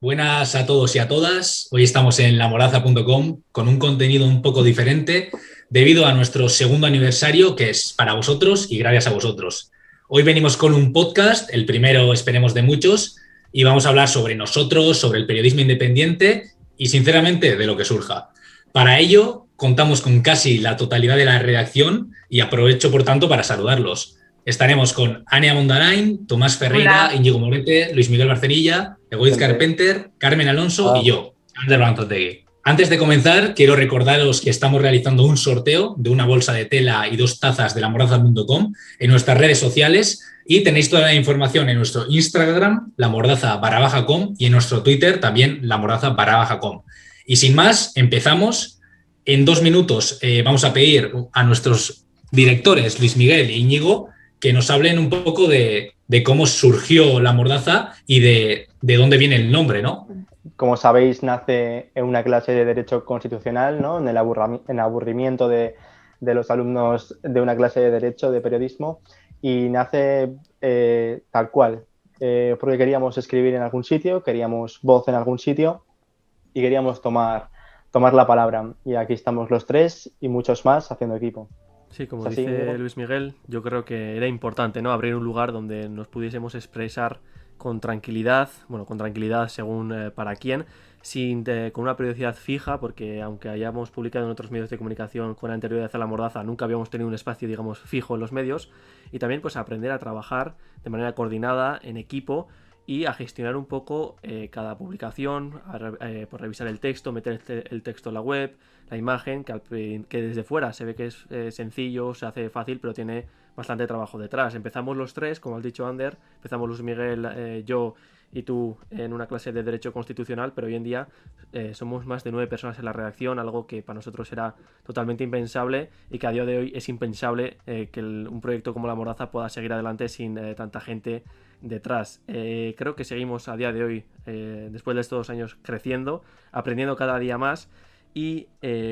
Buenas a todos y a todas. Hoy estamos en lamordaza.com con un contenido un poco diferente debido a nuestro segundo aniversario, que es para vosotros y gracias a vosotros. Hoy venimos con un podcast, el primero esperemos de muchos, y vamos a hablar sobre nosotros, sobre el periodismo independiente y sinceramente de lo que surja. Para ello contamos con casi la totalidad de la redacción y aprovecho por tanto para saludarlos. Estaremos con Ania Mondarain, Tomás Ferreira, Hola. Íñigo Morete, Luis Miguel Barcerilla, Egoiz Gente. Carpenter, Carmen Alonso y Ah, yo, Ander Ranzotegui. Antes de comenzar, quiero recordaros que estamos realizando un sorteo de una bolsa de tela y 2 tazas de lamordaza.com en nuestras redes sociales y tenéis toda la información en nuestro Instagram, lamordaza_com, y en nuestro Twitter también, lamordaza_com. Y sin más, empezamos. En 2 minutos vamos a pedir a nuestros directores, Luis Miguel e Íñigo, que nos hablen un poco de cómo surgió La Mordaza y de dónde viene el nombre, ¿no? Como sabéis, nace en una clase de Derecho Constitucional, ¿no? En el aburrimiento de los alumnos de una clase de Derecho, de Periodismo, y nace tal cual, porque queríamos escribir en algún sitio, queríamos voz en algún sitio y queríamos tomar la palabra. Y aquí estamos los tres y muchos más haciendo equipo. Sí, como ¿Es así, dice Íñigo? Luis Miguel, yo creo que era importante, ¿no? Abrir un lugar donde nos pudiésemos expresar con tranquilidad, bueno, con tranquilidad según para quién, con una periodicidad fija, porque aunque hayamos publicado en otros medios de comunicación con anterioridad a La Mordaza, nunca habíamos tenido un espacio, digamos, fijo en los medios, y también pues aprender a trabajar de manera coordinada, en equipo, y a gestionar un poco cada publicación, por revisar el texto, meter el texto en la web, la imagen, que desde fuera se ve que es sencillo, se hace fácil, pero tiene bastante trabajo detrás. Empezamos los tres, como has dicho Ander, empezamos Luis Miguel, yo y tú en una clase de Derecho Constitucional, pero hoy en día somos más de 9 personas en la redacción, algo que para nosotros era totalmente impensable y que a día de hoy es impensable que un proyecto como La Mordaza pueda seguir adelante sin tanta gente detrás. Creo que seguimos a día de hoy, después de estos 2 años, creciendo, aprendiendo cada día más y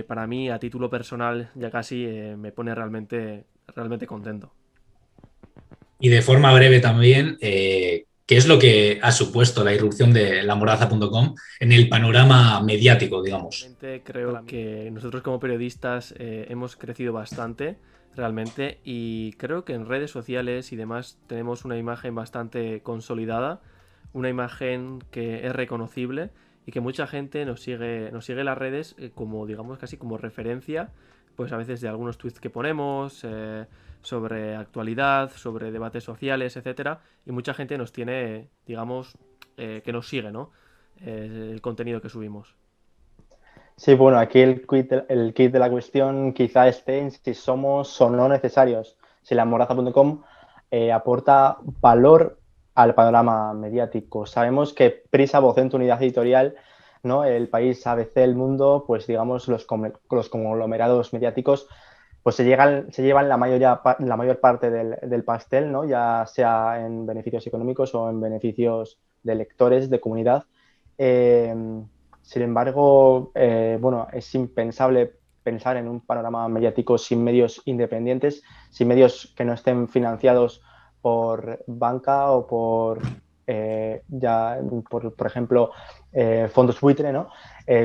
para mí, a título personal, ya casi me pone realmente contento. Y de forma breve también, ¿qué es lo que ha supuesto la irrupción de lamordaza.com en el panorama mediático, digamos? Realmente creo que nosotros como periodistas hemos crecido bastante, realmente, y creo que en redes sociales y demás tenemos una imagen bastante consolidada, una imagen que es reconocible y que mucha gente nos sigue en las redes como, digamos, casi como referencia, pues a veces de algunos tweets que ponemos, sobre actualidad, sobre debates sociales, etcétera, y mucha gente nos tiene, digamos, que nos sigue, ¿no? El contenido que subimos. Sí, bueno, aquí el kit de la cuestión quizá esté en si somos o no necesarios. Si la mordaza.com aporta valor al panorama mediático. Sabemos que Prisa, Vocento, Unidad Editorial, ¿no? El País, ABC, El Mundo, pues digamos los conglomerados mediáticos, pues se llevan la mayor parte del pastel, ¿no? Ya sea en beneficios económicos o en beneficios de lectores, de comunidad. Eh, Sin embargo, bueno, es impensable pensar en un panorama mediático sin medios independientes, sin medios que no estén financiados por banca o por ejemplo, fondos buitre, ¿no?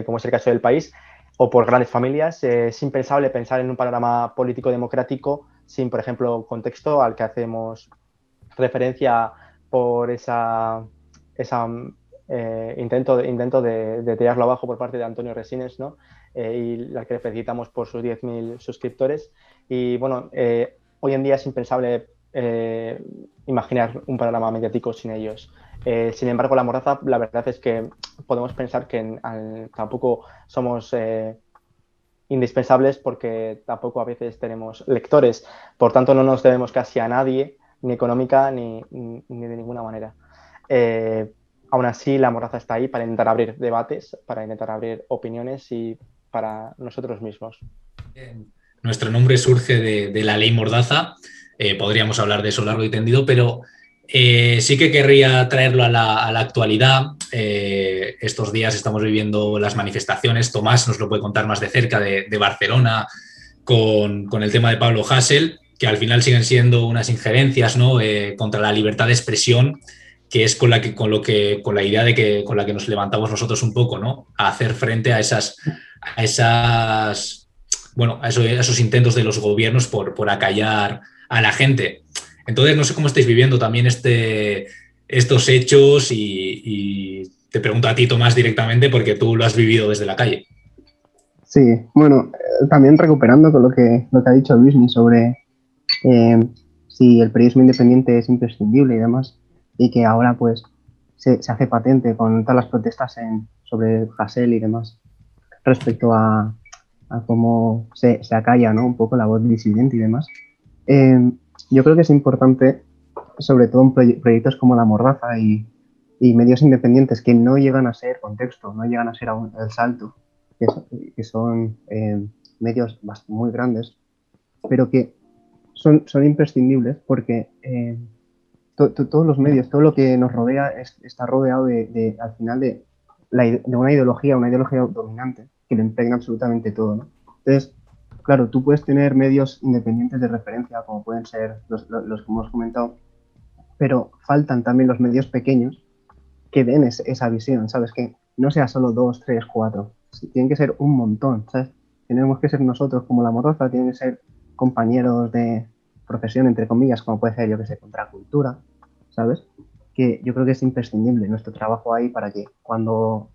Como es el caso del País, o por grandes familias. Es impensable pensar en un panorama político democrático sin, por ejemplo, contexto al que hacemos referencia por esa intento de tirarlo abajo por parte de Antonio Resines, ¿no? Y la que le felicitamos por sus 10.000 suscriptores. Y bueno, hoy en día es impensable imaginar un panorama mediático sin ellos. Sin embargo, La Mordaza, la verdad es que podemos pensar que tampoco somos indispensables porque tampoco a veces tenemos lectores. Por tanto, no nos debemos casi a nadie, ni económica ni de ninguna manera. Aún así, La Mordaza está ahí para intentar abrir debates, para intentar abrir opiniones y para nosotros mismos. Nuestro nombre surge de la ley Mordaza, podríamos hablar de eso largo y tendido, pero sí que querría traerlo a la actualidad. Estos días estamos viviendo las manifestaciones, Tomás nos lo puede contar más de cerca, de Barcelona, con el tema de Pablo Hasél, que al final siguen siendo unas injerencias, ¿no? Contra la libertad de expresión que es con la idea de que con la que nos levantamos nosotros un poco, ¿no? A hacer frente a esos intentos de los gobiernos por acallar a la gente. Entonces, no sé cómo estáis viviendo también estos hechos y te pregunto a ti, Tomás, directamente porque tú lo has vivido desde la calle. Sí, bueno, también recuperando con lo que ha dicho Luismi sobre si el periodismo independiente es imprescindible y demás, y que ahora pues se hace patente con todas las protestas sobre Hasél y demás, respecto a cómo se acalla, ¿no? Un poco la voz disidente y demás. Yo creo que es importante, sobre todo en proyectos como La Mordaza y medios independientes que no llegan a ser contexto, no llegan a ser el salto, que son medios muy grandes, pero que son imprescindibles porque todos los medios, todo lo que nos rodea está rodeado al final de una ideología dominante que lo impregna absolutamente todo, ¿no? Entonces, claro, tú puedes tener medios independientes de referencia, como pueden ser los que hemos comentado, pero faltan también los medios pequeños que den esa visión, ¿sabes? Que no sea solo 2, 3, 4, tienen que ser un montón, ¿sabes? Tenemos que ser nosotros como La Mordaza, tienen que ser compañeros de profesión, entre comillas, como puede ser, yo que sé, Contracultura, ¿sabes? Que yo creo que es imprescindible nuestro trabajo ahí para que cuando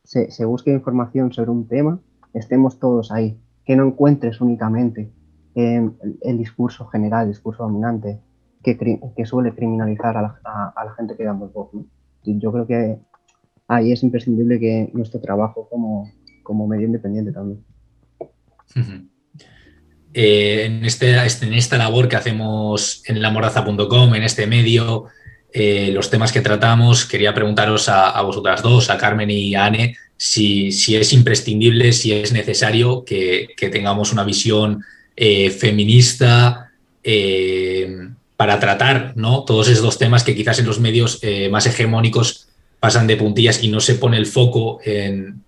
se busque información sobre un tema, estemos todos ahí, que no encuentres únicamente el discurso general, el discurso dominante, que suele criminalizar a la gente que damos voz, ¿no? Yo creo que ahí es imprescindible que nuestro trabajo como medio independiente también. En esta labor que hacemos en lamordaza.com, en este medio, los temas que tratamos, quería preguntaros a vosotras dos, a Carmen y a Anne, si es imprescindible, si es necesario que tengamos una visión feminista para tratar, ¿no?, todos esos temas que quizás en los medios más hegemónicos pasan de puntillas y no se pone el foco en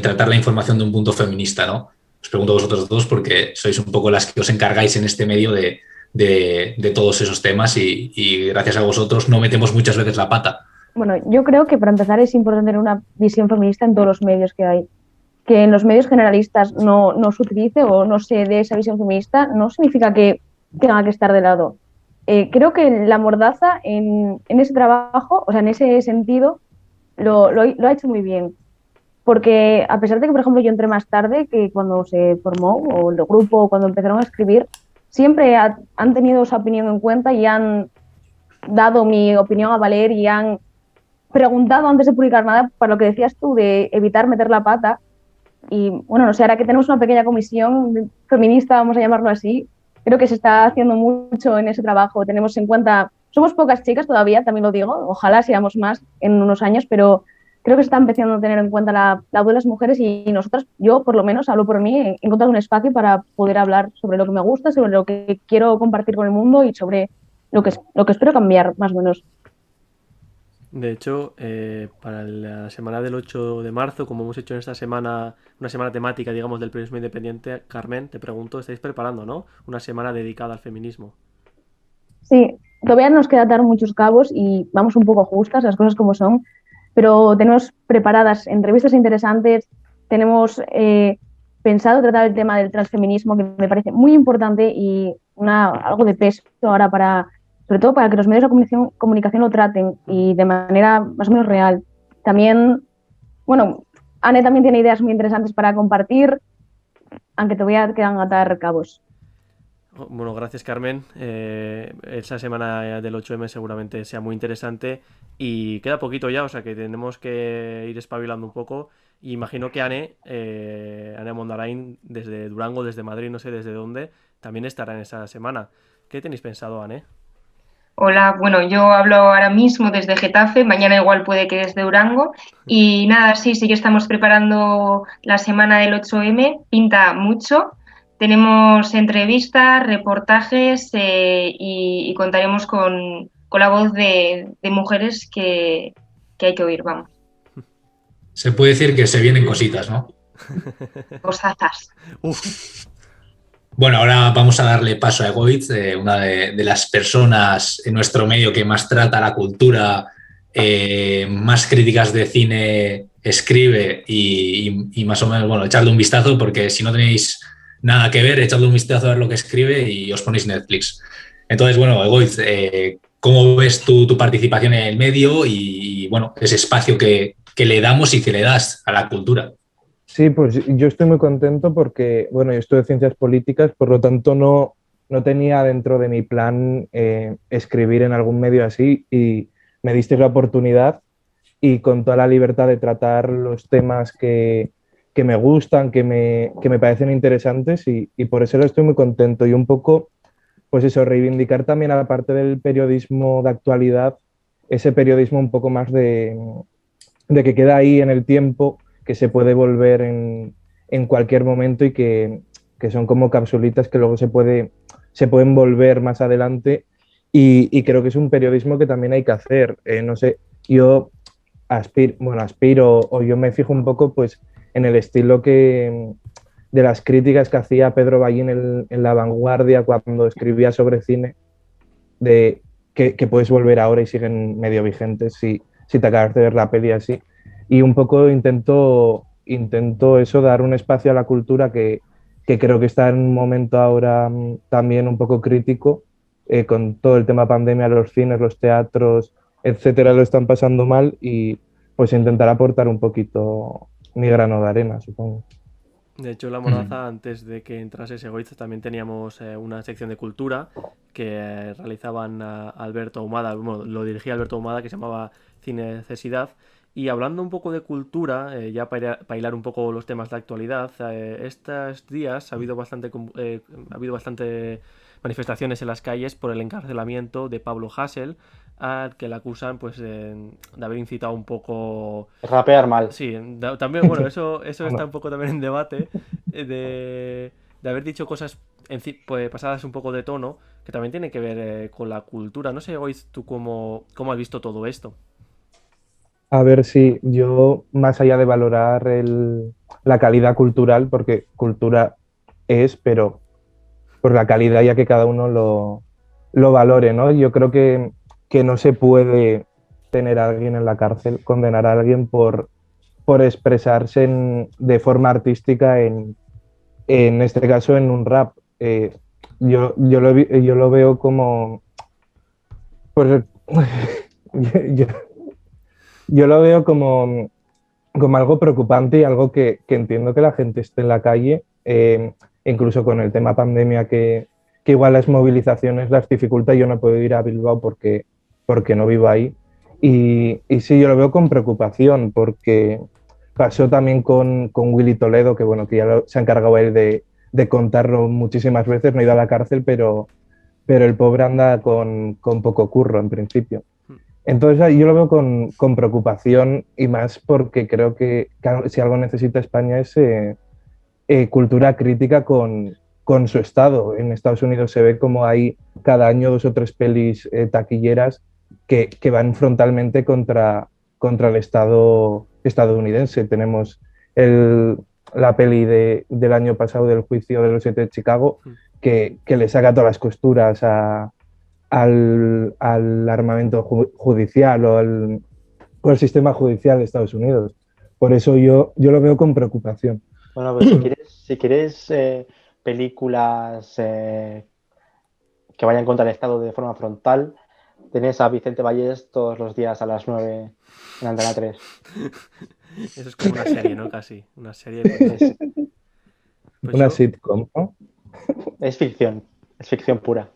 tratar la información de un punto feminista, ¿no? Os pregunto a vosotros dos porque sois un poco las que os encargáis en este medio de todos esos temas y gracias a vosotros no metemos muchas veces la pata. Bueno, yo creo que para empezar es importante tener una visión feminista en todos los medios que hay. Que en los medios generalistas no se utilice o no se dé esa visión feminista no significa que tenga que estar de lado. Creo que La Mordaza en ese trabajo, o sea, en ese sentido, lo ha hecho muy bien. Porque a pesar de que, por ejemplo, yo entré más tarde que cuando se formó o el grupo o cuando empezaron a escribir, siempre han tenido esa opinión en cuenta y han dado mi opinión a valer y han preguntado antes de publicar nada para lo que decías tú de evitar meter la pata. Y bueno, no sé, ahora que tenemos una pequeña comisión feminista, vamos a llamarlo así, creo que se está haciendo mucho en ese trabajo. Tenemos en cuenta, somos pocas chicas todavía, también lo digo, ojalá seamos más en unos años, pero creo que se está empezando a tener en cuenta la voz de las mujeres y nosotras, yo por lo menos hablo por mí, he encontrado un espacio para poder hablar sobre lo que me gusta, sobre lo que quiero compartir con el mundo y sobre lo que espero cambiar, más o menos. De hecho, para la semana del 8 de marzo, como hemos hecho en esta semana, una semana temática, digamos, del periodismo independiente, Carmen, te pregunto, estáis preparando, ¿no?, una semana dedicada al feminismo. Sí, todavía nos queda atar muchos cabos y vamos un poco justas, las cosas como son, pero tenemos preparadas entrevistas interesantes, tenemos pensado tratar el tema del transfeminismo, que me parece muy importante y algo de peso ahora sobre todo para que los medios de comunicación lo traten y de manera más o menos real. También, bueno, Anne también tiene ideas muy interesantes para compartir, aunque todavía quedan atar cabos. Bueno, gracias, Carmen. Esa semana del 8M seguramente sea muy interesante y queda poquito ya, o sea que tenemos que ir espabilando un poco. Y imagino que Anne Mondarain, desde Durango, desde Madrid, no sé desde dónde, también estará en esa semana. ¿Qué tenéis pensado, Anne? Hola, bueno, yo hablo ahora mismo desde Getafe, mañana igual puede que desde Durango y nada, sí que estamos preparando la semana del 8M, pinta mucho, tenemos entrevistas, reportajes y contaremos con la voz de mujeres que hay que oír, vamos. Se puede decir que se vienen cositas, ¿no? Cosazas. Bueno, ahora vamos a darle paso a Egoitz, una de las personas en nuestro medio que más trata la cultura, más críticas de cine escribe y más o menos, bueno, echadle un vistazo porque si no tenéis nada que ver, echadle un vistazo a ver lo que escribe y os ponéis Netflix. Entonces, bueno, Egoitz, ¿cómo ves tu participación en el medio y bueno, ese espacio que le damos y que le das a la cultura? Sí, pues yo estoy muy contento porque, bueno, yo estudio ciencias políticas, por lo tanto no tenía dentro de mi plan escribir en algún medio así y me diste la oportunidad y con toda la libertad de tratar los temas que me gustan, que me parecen interesantes y por eso estoy muy contento y un poco, pues eso, reivindicar también a la parte del periodismo de actualidad, ese periodismo un poco más de que queda ahí en el tiempo, que se puede volver en cualquier momento y que son como capsulitas que luego se pueden volver más adelante y creo que es un periodismo que también hay que hacer. No sé, yo aspiro o yo me fijo un poco pues en el estilo de las críticas que hacía Pedro Ballín en La Vanguardia cuando escribía sobre cine, de que puedes volver ahora y siguen medio vigentes si te acabas de ver la peli así. Y un poco intento eso, dar un espacio a la cultura que creo que está en un momento ahora también un poco crítico, con todo el tema pandemia, los cines, los teatros, etcétera, lo están pasando mal y pues intentar aportar un poquito mi grano de arena, supongo. De hecho, en La Mordaza, antes de que entrase Egoitz, también teníamos una sección de cultura que realizaban Alberto Ahumada, bueno, lo dirigía Alberto Ahumada, que se llamaba Cine Necesidad. Y hablando un poco de cultura, ya para hilar un poco los temas de actualidad, estos días ha habido bastante manifestaciones en las calles por el encarcelamiento de Pablo Hasél, al que le acusan pues de haber incitado un poco. Rapear mal. Sí, también, bueno, eso está un poco también en debate, de haber dicho cosas pues, pasadas un poco de tono, que también tiene que ver con la cultura. No sé, hoy tú cómo has visto todo esto. A ver si yo, más allá de valorar la calidad cultural, porque cultura es, pero por la calidad ya que cada uno lo valore, ¿no? Yo creo que no se puede tener a alguien en la cárcel, condenar a alguien por expresarse de forma artística en este caso en un rap. Yo lo veo como, pues, yo, yo lo veo como algo preocupante y algo que entiendo que la gente esté en la calle, incluso con el tema pandemia, que igual las movilizaciones las dificulta. Yo no puedo ir a Bilbao porque no vivo ahí. Y sí, yo lo veo con preocupación porque pasó también con Willy Toledo, que bueno, que ya se ha encargado él de contarlo muchísimas veces, no ha ido a la cárcel, pero el pobre anda con poco curro en principio. Entonces yo lo veo con preocupación y más porque creo que si algo necesita España es cultura crítica con su estado. En Estados Unidos se ve como hay cada año 2 o 3 pelis taquilleras que van frontalmente contra el estado estadounidense. Tenemos la peli del año pasado del juicio de los 7 de Chicago que le saca todas las costuras al armamento judicial o al sistema judicial de Estados Unidos. Por eso yo lo veo con preocupación. Bueno, pues si quieres películas que vayan contra el Estado de forma frontal, tenés a Vicente Vallés todos los días a las 9 en Antena 3. Eso es como una serie, ¿no? Casi. Una serie. Pues una sitcom, ¿no? Es ficción pura.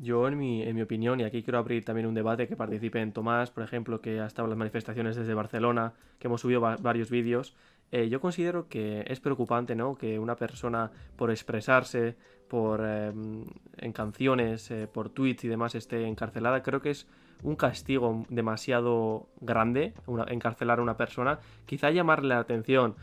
Yo en mi opinión, y aquí quiero abrir también un debate que participe en Tomás, por ejemplo, que ha estado en las manifestaciones desde Barcelona, que hemos subido varios vídeos, yo considero que es preocupante, ¿no? Que una persona por expresarse, en canciones, por tweets y demás esté encarcelada. Creo que es un castigo demasiado grande encarcelar a una persona. Quizá llamarle la atención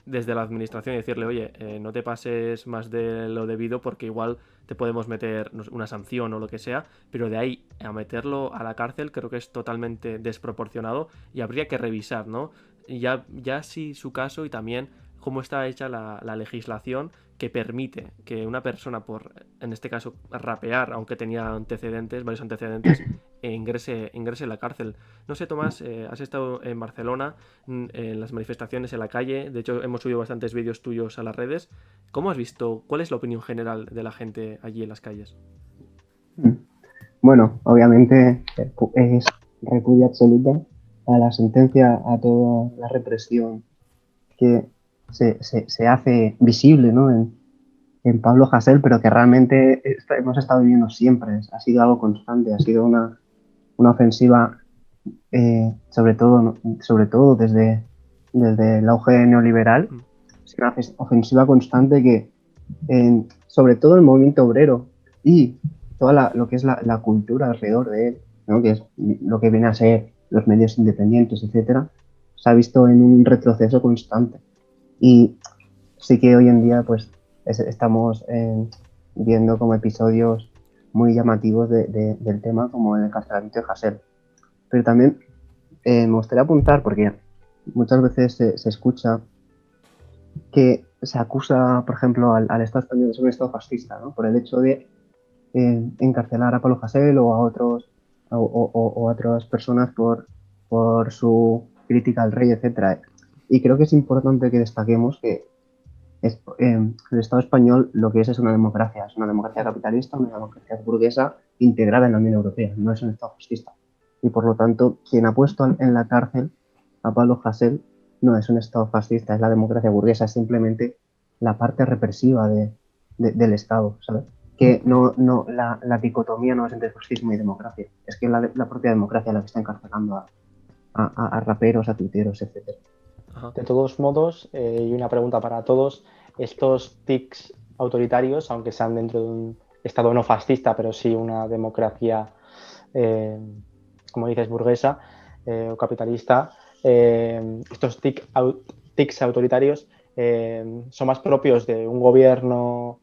desde la administración y decirle, oye, no te pases más de lo debido porque igual te podemos meter una sanción o lo que sea, pero de ahí a meterlo a la cárcel creo que es totalmente desproporcionado y habría que revisar, ¿no? Ya sí su caso y también cómo está hecha la legislación que permite que una persona, por, en este caso, rapear, aunque tenía antecedentes, varios antecedentes, ingrese en la cárcel. No sé, Tomás, has estado en Barcelona, en las manifestaciones en la calle, de hecho hemos subido bastantes vídeos tuyos a las redes. ¿Cómo has visto? ¿Cuál es la opinión general de la gente allí en las calles? Bueno, obviamente es repudio absoluta a la sentencia, a toda la represión que se hace visible, ¿no? en Pablo Hasél, pero que realmente hemos estado viviendo siempre. Ha sido algo constante, ha sido una ofensiva, sobre todo desde el auge neoliberal. Es una ofensiva constante que, sobre todo el movimiento obrero y toda lo que es la cultura alrededor de él, ¿no? Que es lo que viene a ser los medios independientes, etcétera, se ha visto en un retroceso constante. Y sí que hoy en día pues estamos viendo como episodios muy llamativos del tema, como el encarcelamiento de Hasél. Pero también me gustaría apuntar, porque muchas veces se escucha que se acusa, por ejemplo, al Estado español de ser un Estado fascista, ¿no? Por el hecho de encarcelar a Pablo Hasél o a otras personas por su crítica al rey, etcétera. Y creo que es importante que destaquemos que el Estado español lo que es una democracia capitalista, una democracia burguesa integrada en la Unión Europea, no es un Estado fascista. Y por lo tanto, quien ha puesto en la cárcel a Pablo Hasél no es un Estado fascista, es la democracia burguesa, es simplemente la parte represiva del Estado, ¿sabes? Que la dicotomía no es entre fascismo y democracia, es que la propia democracia la que está encarcelando a raperos, a tuiteros, etc. De todos modos, y una pregunta para todos, estos tics autoritarios, aunque sean dentro de un Estado no fascista, pero sí una democracia, como dices, burguesa o capitalista, estos tics autoritarios son más propios de un gobierno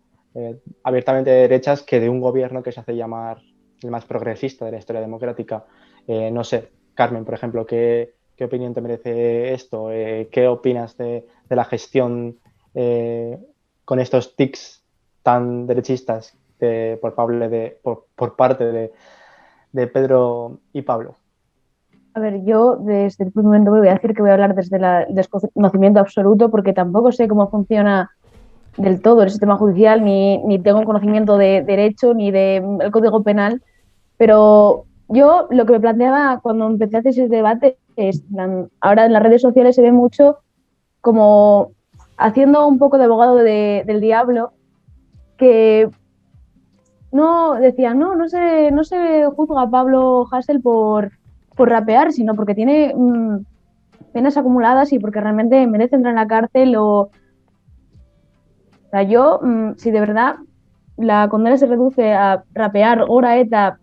abiertamente de derechas que de un gobierno que se hace llamar el más progresista de la historia democrática. No sé, Carmen, por ejemplo, ¿qué opinión te merece esto? ¿Qué opinas de la gestión con estos tics tan derechistas por parte de Pedro y Pablo? A ver, yo desde el primer momento voy a decir que voy a hablar desde el desconocimiento absoluto, porque tampoco sé cómo funciona del todo el sistema judicial, ni tengo un conocimiento de derecho ni del Código Penal, pero yo lo que me planteaba cuando empecé a hacer ese debate es, ahora en las redes sociales se ve mucho como haciendo un poco de abogado del diablo, que no decían, no se juzga a Pablo Hasél por rapear, sino porque tiene penas acumuladas y porque realmente merece entrar en la cárcel. O sea, yo, si de verdad la condena se reduce a rapear Ora ETA,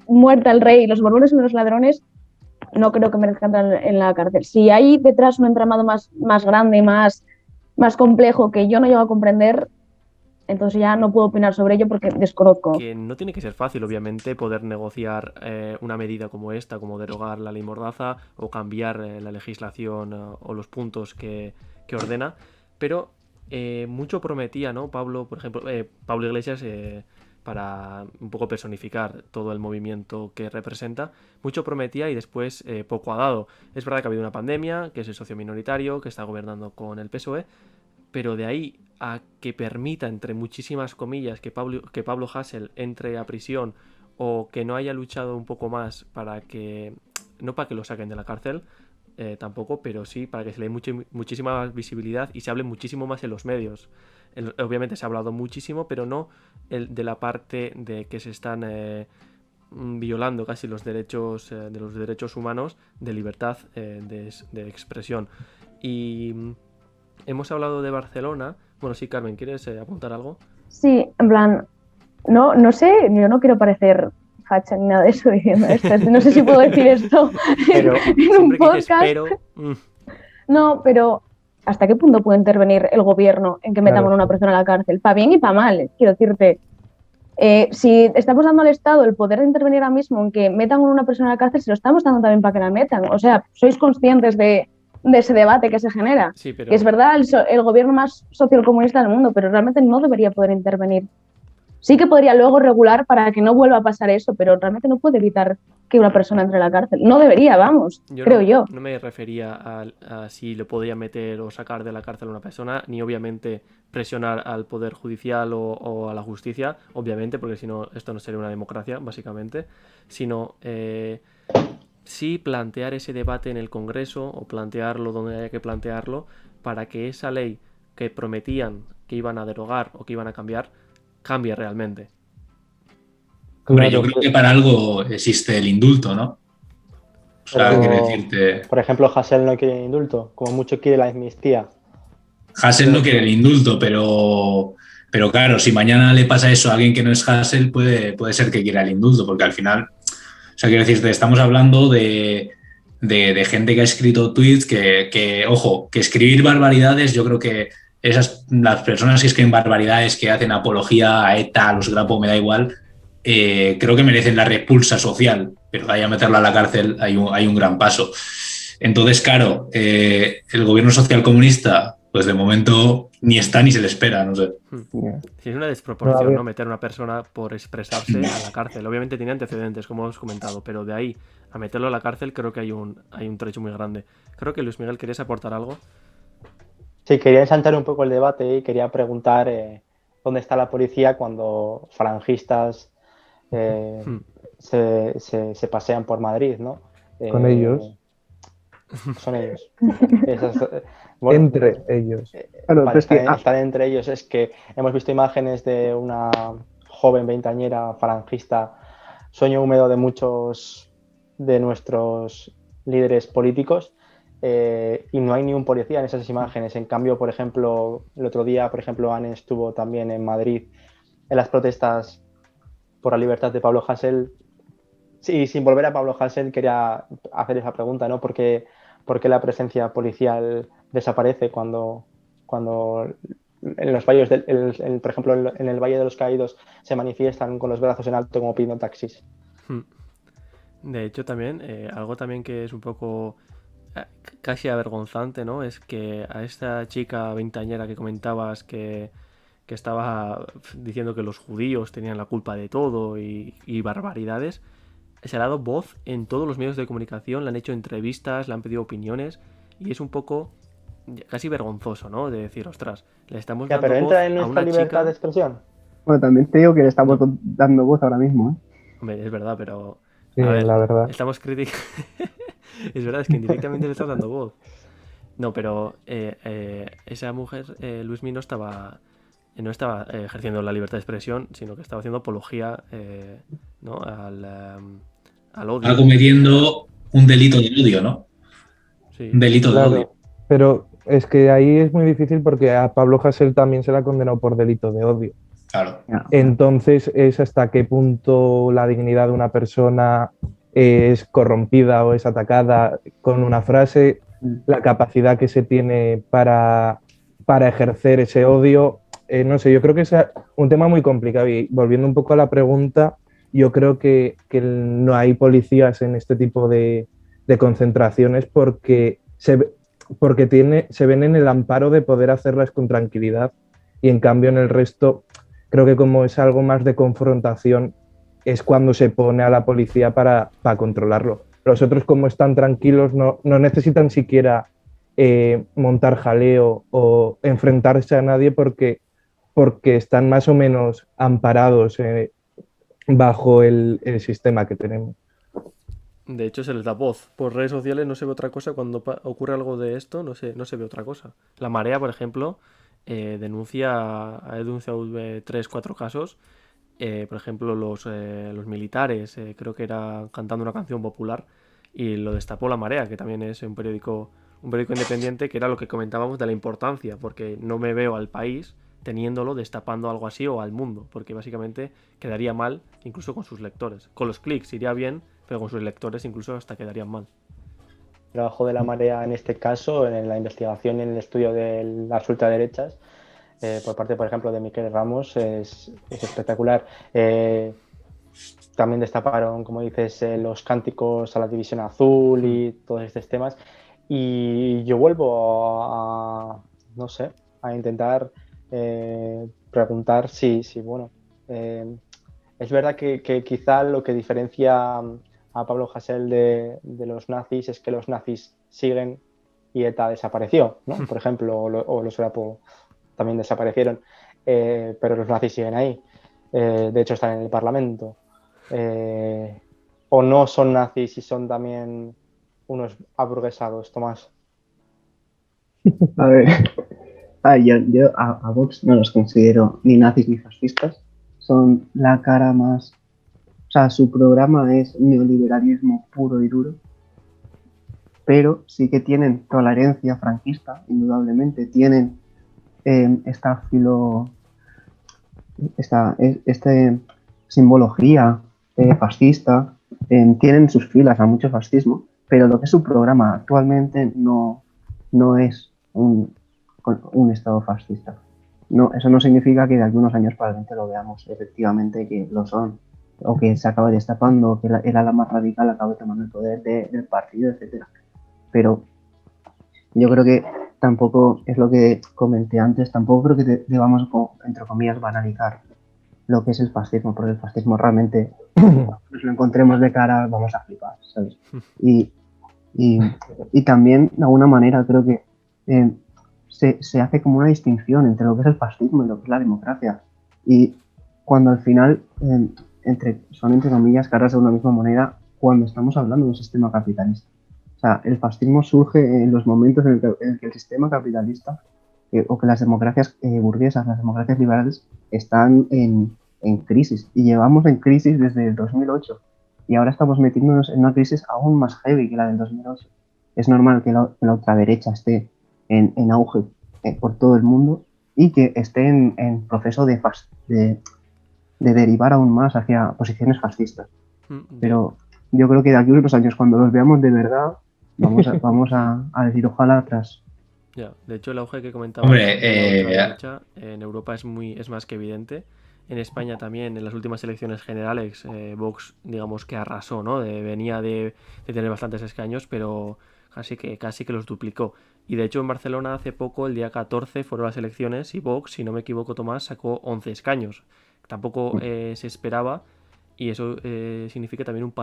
muerta el rey, los borbones son los ladrones, no creo que merezca entrar en la cárcel. Si hay detrás un entramado más grande, más complejo, que yo no llego a comprender, entonces ya no puedo opinar sobre ello porque desconozco. Que no tiene que ser fácil, obviamente, poder negociar una medida como esta, como derogar la ley Mordaza o cambiar la legislación o los puntos que ordena, pero mucho prometía, ¿no? Pablo, por ejemplo, Pablo Iglesias, para un poco personificar todo el movimiento que representa, mucho prometía y después poco ha dado. Es verdad que ha habido una pandemia, que es el socio minoritario, que está gobernando con el PSOE, pero de ahí a que permita, entre muchísimas comillas, que Pablo Hasél entre a prisión o que no haya luchado un poco más para que, no para que lo saquen de la cárcel, tampoco, pero sí para que se le dé muchísima más visibilidad y se hable muchísimo más en los medios. Obviamente se ha hablado muchísimo, pero no de la parte de que se están violando casi los derechos de los derechos humanos de libertad de expresión. Y hemos hablado de Barcelona. Bueno, sí, Carmen, ¿quieres apuntar algo? Sí, en plan, no sé, yo no quiero parecer facha ni nada de eso diciendo esto. No sé si puedo decir esto pero en un podcast. No, pero ¿hasta qué punto puede intervenir el gobierno en que metamos a una persona a la cárcel? Para bien y para mal, quiero decirte. Si estamos dando al Estado el poder de intervenir ahora mismo en que metan a una persona a la cárcel, se lo estamos dando también para que la metan. O sea, ¿sois conscientes de de ese debate que se genera. Sí, pero... Que es verdad, el gobierno más socialcomunista del mundo, pero realmente no debería poder intervenir. Sí que podría luego regular para que no vuelva a pasar eso, pero realmente no puede evitar que una persona entre a la cárcel. No debería, vamos, creo yo. No me refería a si le podía meter o sacar de la cárcel a una persona, ni obviamente presionar al Poder Judicial o a la justicia, obviamente, porque si no, esto no sería una democracia, básicamente, sino sí plantear ese debate en el Congreso o plantearlo donde haya que plantearlo para que esa ley que prometían que iban a derogar o que iban a cambiar, cambie realmente. Hombre, yo creo que para algo existe el indulto, ¿no? O sea, Pero, quiero decirte... por ejemplo, Hasél no quiere indulto, como mucho quiere la amnistía. Hasél no quiere el indulto, pero claro, si mañana le pasa eso a alguien que no es Hasél, puede ser que quiera el indulto, porque al final, o sea, quiero decirte, estamos hablando de gente que ha escrito tweets que, ojo, que escribir barbaridades, yo creo que las personas que escriben barbaridades, que hacen apología a ETA, a los grapos, me da igual, creo que merecen la repulsa social, pero de ahí a meterlo a la cárcel hay un gran paso. Entonces, claro, el gobierno social comunista, pues de momento ni está ni se le espera, no sé. Sí, es una desproporción, ¿no? Meter a una persona por expresarse a la cárcel. Obviamente tiene antecedentes, como hemos comentado, pero de ahí a meterlo a la cárcel creo que hay un trecho muy grande. Creo que Luis Miguel, ¿querías aportar algo? Sí, quería ensanchar un poco el debate y quería preguntar dónde está la policía cuando falangistas se pasean por Madrid, ¿no? Con ellos. Son ellos. Bueno, entre ellos. Vale, están entre ellos. Es que hemos visto imágenes de una joven veinteañera falangista, sueño húmedo de muchos de nuestros líderes políticos, y no hay ni un policía en esas imágenes. En cambio, por ejemplo, el otro día, por ejemplo, Anne estuvo también en Madrid en las protestas por la libertad de Pablo Hasél. Sí, sin volver a Pablo Hasél, quería hacer esa pregunta, ¿no? ¿Por qué la presencia policial desaparece cuando en los valles, por ejemplo, en el Valle de los Caídos se manifiestan con los brazos en alto como pidiendo taxis? De hecho, también, algo también que es un poco casi avergonzante, ¿no? Es que a esta chica veinteañera que comentabas que estaba diciendo que los judíos tenían la culpa de todo y barbaridades, se le ha dado voz en todos los medios de comunicación, le han hecho entrevistas, le han pedido opiniones y es un poco casi vergonzoso, ¿no? De decir, ostras, le estamos dando pero voz entra en a nuestra una libertad chica... de expresión. Bueno, también te digo que le estamos dando voz ahora mismo, ¿eh? Hombre, es verdad, pero... Sí, a ver, la verdad. estamos criticando... Es verdad, es que indirectamente le estás dando voz. No, pero esa mujer, Luismi, no estaba ejerciendo la libertad de expresión, sino que estaba haciendo apología, ¿no? al odio. Estaba cometiendo un delito de odio, ¿no? Sí. Un delito de odio. Pero es que ahí es muy difícil porque a Pablo Hasél también se le ha condenado por delito de odio. Claro. Entonces es hasta qué punto la dignidad de una persona es corrompida o es atacada con una frase, la capacidad que se tiene para ejercer ese odio. No sé, yo creo que es un tema muy complicado. Y volviendo un poco a la pregunta, yo creo que no hay policías en este tipo de concentraciones porque se ven en el amparo de poder hacerlas con tranquilidad, y en cambio en el resto creo que como es algo más de confrontación es cuando se pone a la policía para controlarlo. Los otros, como están tranquilos, no necesitan siquiera montar jaleo o enfrentarse a nadie porque están más o menos amparados bajo el sistema que tenemos. De hecho, se les da voz. Por redes sociales no se ve otra cosa. Cuando ocurre algo de esto, no se ve otra cosa. La Marea, por ejemplo, ha denunciado 3-4 casos. Por ejemplo, los militares, creo que era cantando una canción popular, y lo destapó La Marea, que también es un periódico independiente, que era lo que comentábamos de la importancia, porque no me veo al país teniéndolo, destapando algo así, o al mundo, porque básicamente quedaría mal incluso con sus lectores. Con los clics iría bien, pero con sus lectores incluso hasta quedarían mal. El trabajo de La Marea en este caso, en la investigación y en el estudio de las ultraderechas, por parte, por ejemplo, de Miquel Ramos, es espectacular. También destaparon, como dices, los cánticos a la División Azul y todos estos temas. Y yo vuelvo no sé, a intentar preguntar si bueno, es verdad que quizá lo que diferencia a Pablo Hasél de los nazis es que los nazis siguen y ETA desapareció, ¿no? Por ejemplo, o los Grapo también desaparecieron, pero los nazis siguen ahí. De hecho, están en el Parlamento. O no son nazis y son también unos aburguesados, Tomás. A ver, yo a Vox no los considero ni nazis ni fascistas. Son la cara más... O sea, su programa es neoliberalismo puro y duro, pero sí que tienen tolerancia franquista, indudablemente. Tienen esta simbología fascista, tienen sus filas a mucho fascismo, pero lo que es su programa actualmente no es un Estado fascista. No, eso no significa que de algunos años para adelante lo veamos efectivamente que lo son, o que se acabe destapando, o que el ala más radical acabe tomando el poder del partido, etcétera. Pero yo creo que tampoco es lo que comenté antes, tampoco creo que debamos, entre comillas, banalizar lo que es el fascismo, porque el fascismo realmente, cuando nos lo encontremos de cara, vamos a flipar, ¿sabes? Y también, de alguna manera, creo que se hace como una distinción entre lo que es el fascismo y lo que es la democracia. Y cuando al final, son entre comillas caras de una misma moneda, cuando estamos hablando de un sistema capitalista. O sea, el fascismo surge en los momentos en el que el sistema capitalista o que las democracias burguesas, las democracias liberales, están en crisis. Y llevamos en crisis desde el 2008. Y ahora estamos metiéndonos en una crisis aún más heavy que la del 2008. Es normal que la ultraderecha esté en auge por todo el mundo y que esté en proceso de derivar aún más hacia posiciones fascistas. Pero yo creo que de aquí a unos años, cuando los veamos de verdad, vamos a decir ojalá atrás. Ya, de hecho el auge que comentaba Hombre, de la ultraderecha en Europa es más que evidente. En España también, en las últimas elecciones generales, Vox, digamos que arrasó, ¿no? Venía de tener bastantes escaños, pero casi que los duplicó. Y de hecho en Barcelona hace poco, el día 14, fueron las elecciones y Vox, si no me equivoco, Tomás, sacó 11 escaños. Tampoco se esperaba, y eso significa también un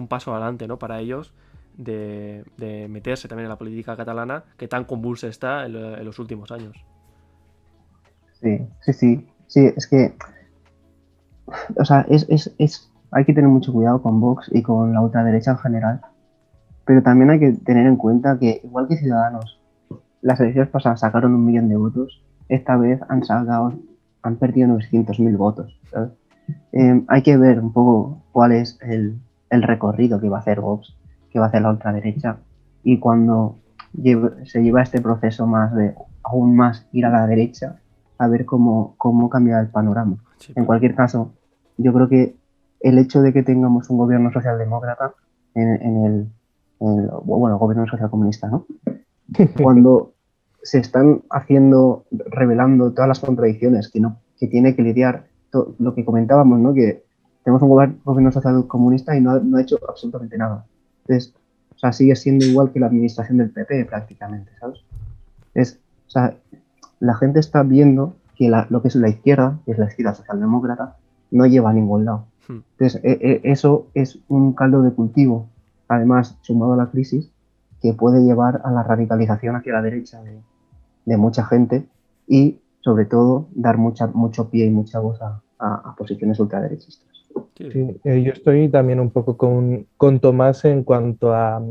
paso adelante, ¿no? Para ellos de meterse también en la política catalana, que tan convulsa está en los últimos años. Sí, es que, o sea, hay que tener mucho cuidado con Vox y con la ultraderecha en general, pero también hay que tener en cuenta que, igual que Ciudadanos, las elecciones pasadas sacaron 1 millón de votos, esta vez han perdido 900.000 votos, ¿sabes? Hay que ver un poco cuál es el recorrido que va a hacer Vox, que va a hacer la ultraderecha, y cuando se lleva este proceso más de aún más ir a la derecha, a ver cómo cambia el panorama. Sí. En cualquier caso, yo creo que el hecho de que tengamos un gobierno socialdemócrata el gobierno socialcomunista, ¿no? Cuando se están revelando todas las contradicciones que tiene que lidiar, lo que comentábamos, ¿no? Que tenemos un gobierno socialcomunista y no ha hecho absolutamente nada. Entonces, o sea, sigue siendo igual que la administración del PP prácticamente, ¿sabes? O sea, la gente está viendo que lo que es la izquierda, que es la izquierda socialdemócrata, no lleva a ningún lado. Entonces, eso es un caldo de cultivo, además, sumado a la crisis, que puede llevar a la radicalización hacia la derecha de mucha gente y, sobre todo, dar mucho pie y mucha voz a posiciones ultraderechistas. Sí, yo estoy también un poco con Tomás en cuanto a...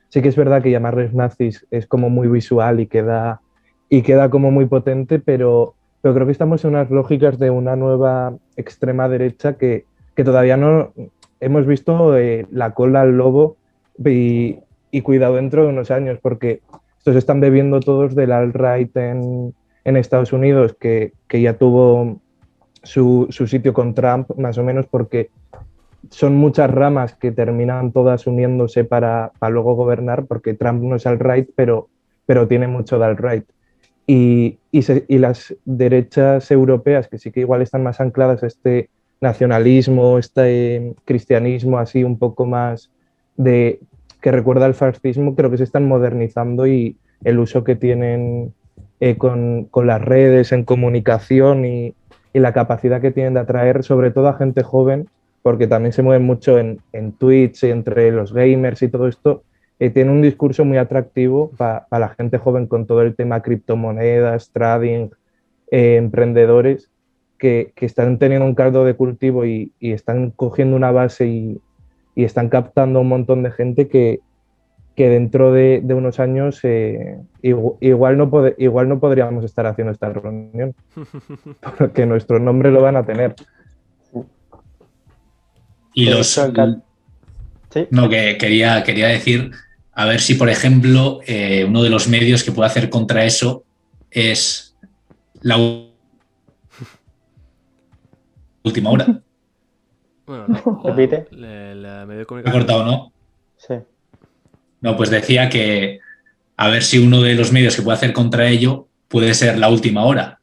Sí que es verdad que llamarles nazis es como muy visual y queda como muy potente, pero creo que estamos en unas lógicas de una nueva extrema derecha que todavía no hemos visto la cola al lobo y cuidado dentro de unos años, porque estos están bebiendo todos del alt-right en Estados Unidos, que ya tuvo su sitio con Trump, más o menos, porque son muchas ramas que terminan todas uniéndose para luego gobernar, porque Trump no es alt-right, pero tiene mucho de alt-right. Y las derechas europeas, que sí que igual están más ancladas a este nacionalismo, este cristianismo así un poco más de que recuerda al fascismo, creo que se están modernizando y el uso que tienen con las redes en comunicación y la capacidad que tienen de atraer sobre todo a gente joven, porque también se mueven mucho en Twitch y entre los gamers y todo esto, tiene un discurso muy atractivo para la gente joven con todo el tema criptomonedas, trading, emprendedores, que están teniendo un caldo de cultivo y están cogiendo una base y están captando un montón de gente que dentro de unos años igual no podríamos estar haciendo esta reunión, porque nuestro nombre lo van a tener. Y De los... hecho, sí. No, que quería decir, a ver si, por ejemplo, uno de los medios que puede hacer contra eso es la última hora. Bueno, Repite. La medio de ¿Me he comunicación. cortado, no? Sí. No, pues decía que a ver si uno de los medios que puede hacer contra ello puede ser la última hora.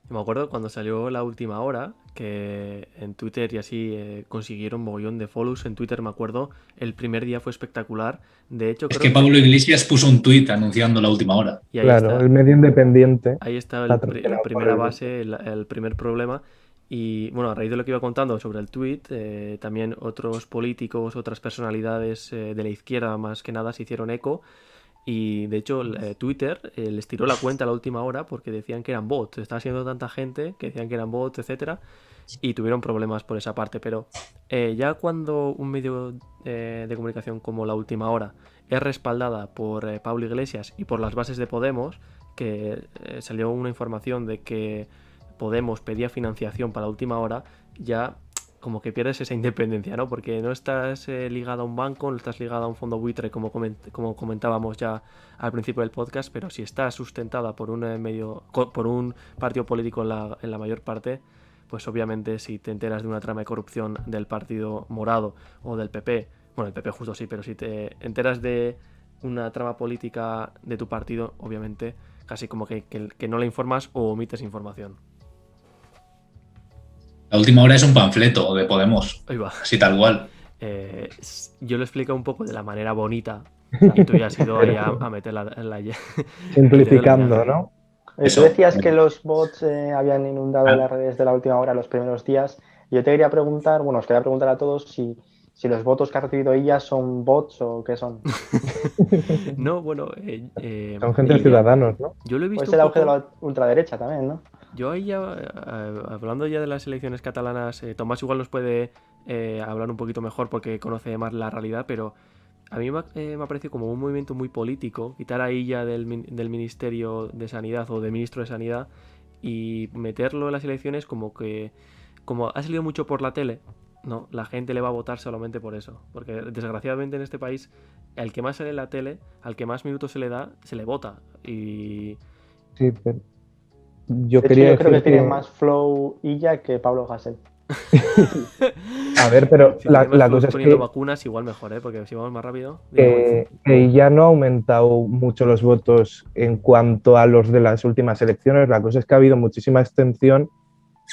Me acuerdo cuando salió la última hora, que en Twitter y así consiguieron mogollón de follows. En Twitter, me acuerdo, el primer día fue espectacular. De hecho, Es creo que Pablo Iglesias puso un tuit anunciando la última hora. y ahí Claro, está. el medio independiente. Ahí está está la patrocinado por primera el- base, el primer problema. Y bueno, a raíz de lo que iba contando sobre el tweet, también otros políticos, otras personalidades de la izquierda más que nada se hicieron eco. Y de hecho, Twitter les tiró la cuenta a la última hora porque decían que eran bots. Estaba siendo tanta gente que decían que eran bots, etcétera, y tuvieron problemas por esa parte. Pero ya cuando un medio de comunicación como La Última Hora es respaldada por Pablo Iglesias y por las bases de Podemos, que salió una información de que Podemos pedía financiación para La Última Hora, ya como que pierdes esa independencia, ¿no? Porque no estás ligado a un banco, no estás ligado a un fondo buitre como comentábamos ya al principio del podcast, pero si estás sustentada por un por un partido político en la mayor parte, pues obviamente si te enteras de una trama de corrupción del Partido Morado o del PP, bueno, el PP justo sí, pero si te enteras de una trama política de tu partido, obviamente casi como que no la informas o omites información. La última hora es un panfleto de Podemos, Ahí va. así tal cual. Yo lo explico un poco de la manera bonita y tú ya has ido ahí a meter la Simplificando, ¿no? Eso. Tú decías que los bots habían inundado las redes de La Última Hora los primeros días. Yo te quería preguntar, bueno, os quería preguntar a todos si los votos que ha recibido ella son bots o qué son. No, bueno, Son gente ella, ciudadanos, ¿no? yo lo he visto Pues un el auge de poco. la ultraderecha también, ¿no? Yo ahí ya, hablando ya de las elecciones catalanas, Tomás igual nos puede hablar un poquito mejor porque conoce más la realidad, pero a mí me ha parecido como un movimiento muy político, quitar a ella del Ministerio de Sanidad o del Ministro de Sanidad y meterlo en las elecciones como ha salido mucho por la tele, no, la gente le va a votar solamente por eso, porque desgraciadamente en este país al que más sale en la tele, al que más minutos se le da, se le vota y... Sí, pero yo De hecho, quería yo creo que decir tiene más flow ella que Pablo Hasél. A ver, pero Si la tenemos cosa es poniendo que vacunas igual mejor, porque si vamos más rápido... que ya no ha aumentado mucho los votos en cuanto a los de las últimas elecciones. La cosa es que ha habido muchísima abstención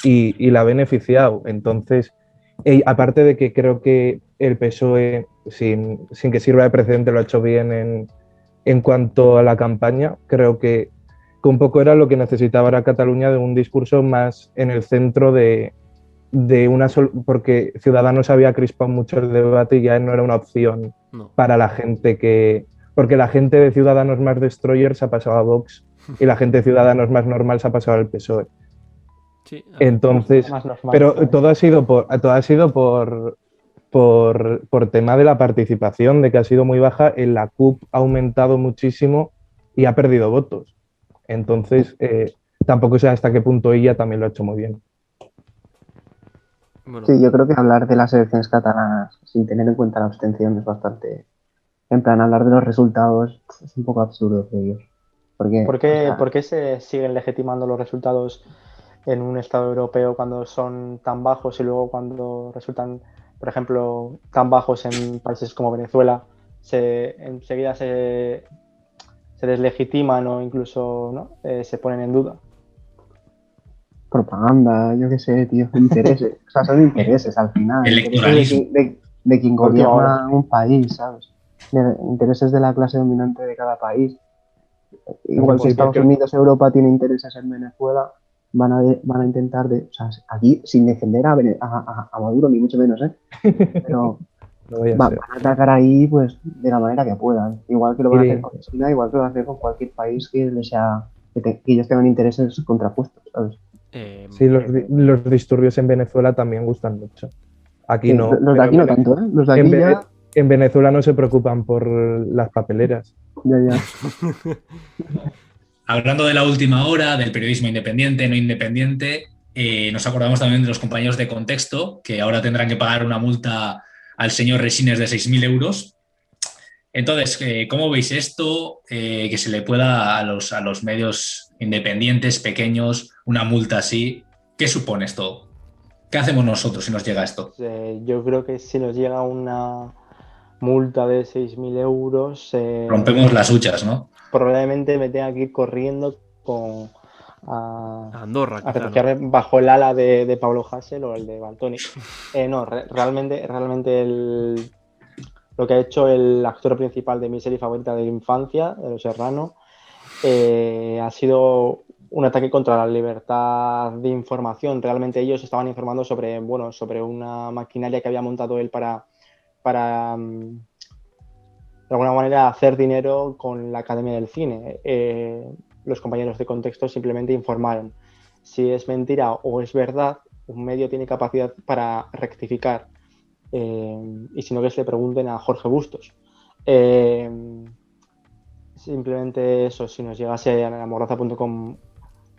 y la ha beneficiado. Entonces, aparte de que creo que el PSOE, sin que sirva de precedente, lo ha hecho bien en cuanto a la campaña, creo que un poco era lo que necesitaba ahora Cataluña, de un discurso más en el centro de porque Ciudadanos había crispado mucho el debate y ya no era una opción para la gente porque la gente de Ciudadanos más destroyers ha pasado a Vox y la gente de Ciudadanos más normal se ha pasado al PSOE. Sí, entonces, más normal, pero también. todo ha sido por tema de la participación, de que ha sido muy baja. En la CUP ha aumentado muchísimo y ha perdido votos. Entonces, tampoco sé hasta qué punto ella también lo ha hecho muy bien. Bueno, Sí, yo creo que hablar de las elecciones catalanas sin tener en cuenta la abstención es bastante... En plan, hablar de los resultados es un poco absurdo, creo yo. Porque, ¿Por qué se siguen legitimando los resultados en un Estado europeo cuando son tan bajos y luego cuando resultan, por ejemplo, tan bajos en países como Venezuela, enseguida se deslegitiman o incluso ¿no? Se ponen en duda? propaganda, yo qué sé, tío, intereses. O sea, son intereses al final. Electoralismo. de quien Última gobierna un país, ¿sabes? De intereses de la clase dominante de cada país. Igual que Estados Unidos, Europa tiene intereses en Venezuela, van a intentar, o sea, aquí sin defender a Maduro, ni mucho menos, pero van a atacar ahí pues de la manera que puedan. Igual que lo van a hacer con China, igual que lo van a hacer con cualquier país que ellos tengan intereses contrapuestos, ¿sabes? Sí, los disturbios en Venezuela también gustan mucho. Aquí Sí, no. Los de aquí no tanto, ¿eh? Los de aquí en Venezuela no se preocupan por las papeleras. Ya. Hablando de la última hora, del periodismo independiente, no independiente, nos acordamos también de los compañeros de Contexto, que ahora tendrán que pagar una multa al señor Resines de 6.000 euros. Entonces, ¿cómo veis esto? Que se le pueda a los medios independientes, pequeños, una multa así. ¿Qué supone esto? ¿Qué hacemos nosotros si nos llega esto? Yo creo que si nos llega una multa de 6.000 euros... rompemos las huchas, ¿no? Probablemente me tenga que ir corriendo a Andorra, a refugiarme bajo el ala de Pablo Hasél o el de Valtoni. Realmente lo que ha hecho el actor principal de mi serie favorita de infancia, de Los Serrano, ha sido un ataque contra la libertad de información. Realmente ellos estaban informando sobre una maquinaria que había montado él para de alguna manera hacer dinero con la Academia del Cine. Los compañeros de Contexto simplemente informaron. Si es mentira o es verdad, un medio tiene capacidad para rectificar. Y si no, que se le pregunten a Jorge Bustos. Simplemente eso, si nos llegase a lamordaza.com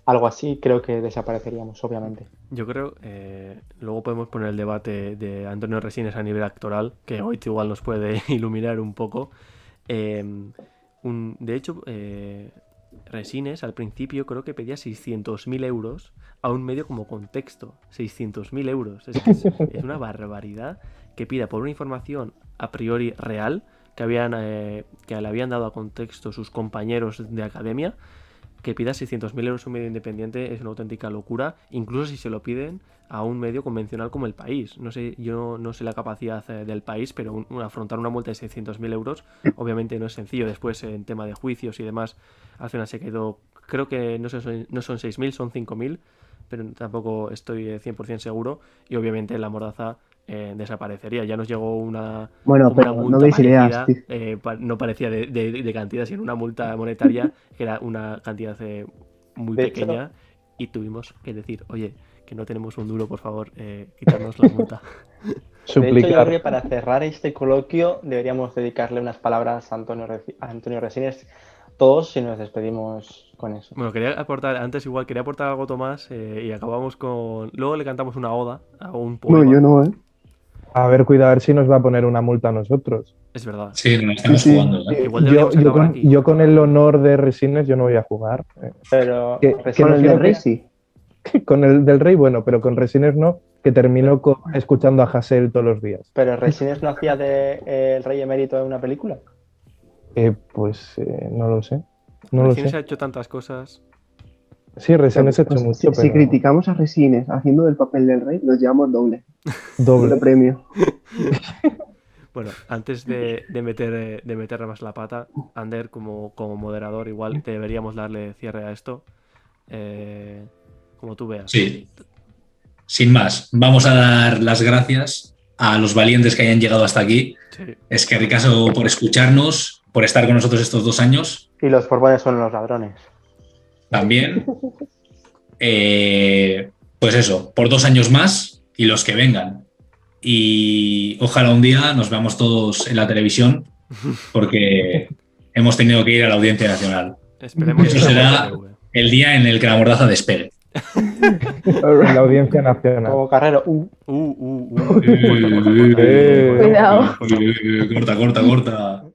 algo así, creo que desapareceríamos, obviamente. Yo creo, luego podemos poner el debate de Antonio Resines a nivel actoral, que hoy igual nos puede iluminar un poco. De hecho, Resines al principio creo que pedía 600.000 euros a un medio como Contexto. 600.000 euros. Es una barbaridad que pida por una información a priori real que le habían dado a Contexto sus compañeros de academia. Que pida 600.000 euros a un medio independiente es una auténtica locura, incluso si se lo piden a un medio convencional como El País. No sé, yo no sé la capacidad del País, pero afrontar una multa de 600.000 euros obviamente no es sencillo. Después, en tema de juicios y demás, al final se quedó, creo que no son 6.000, son 5.000, pero tampoco estoy 100% seguro. Y obviamente la mordaza desaparecería. Ya nos llegó una multa no veis parecida, ideas, no parecía de cantidad, sino una multa monetaria que era una cantidad muy pequeña, y tuvimos que decir, oye, que no tenemos un duro, por favor, quitarnos la multa. De hecho, yo creo que para cerrar este coloquio deberíamos dedicarle unas palabras a Antonio Resines, todos, si nos despedimos con eso. Bueno, quería aportar algo, Tomás, y acabamos con... Luego le cantamos una oda a un poema. No, yo no, A ver, cuidado, a ver si nos va a poner una multa a nosotros. Es verdad. Sí, nos estamos jugando. Yo con el honor de Resines yo no voy a jugar. Pero con el del Rey sí. Con el del Rey, bueno, pero con Resines no, que terminó escuchando a Hasél todos los días. ¿Pero Resines no hacía de el Rey Emérito en una película? No lo sé. Resines ha hecho tantas cosas. Sí, Resines ha hecho mucho, Si criticamos a Resines haciendo del papel del Rey, nos llevamos doble premio. Bueno, antes de meter más la pata, Ander, como moderador, igual deberíamos darle cierre a esto. Como tú veas. Sí. Sin más, vamos a dar las gracias a los valientes que hayan llegado hasta aquí. Sí. Es que Ricaso por escucharnos, por estar con nosotros estos 2 años. Y los Borbones son los ladrones. También. Pues eso, por 2 años más y los que vengan. Y ojalá un día nos veamos todos en la televisión, porque hemos tenido que ir a la Audiencia Nacional. Esperemos Eso será el día en el que la mordaza despegue. En la Audiencia Nacional. Como Carrero. Cuidado. Corta.